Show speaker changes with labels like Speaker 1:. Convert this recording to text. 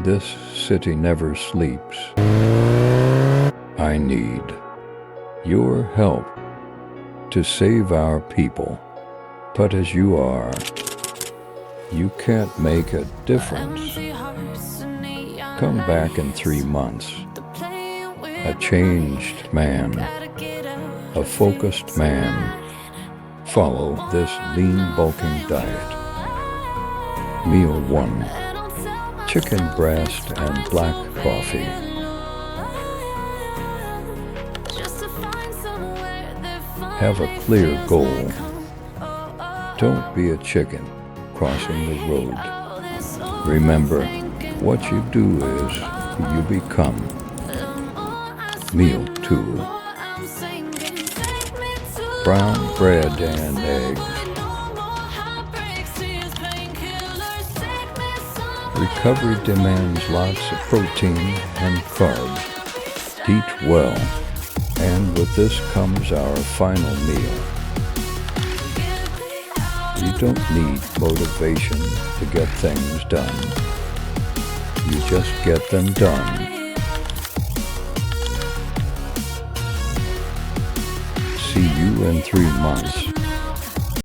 Speaker 1: This city never sleeps. I need your help to save our people. But as you are, you can't make a difference. Come back in 3 months, a changed man, a focused man. Follow this lean bulking diet. Meal 1, chicken breast and black coffee. Have a clear goal. Don't be a chicken crossing the road. Remember, what you do is you become. Meal 2, brown bread and eggs. Recovery demands lots of protein and carbs. Eat well, and with this comes our final meal. You don't need motivation to get things done. You just get them done. See you in 3 months.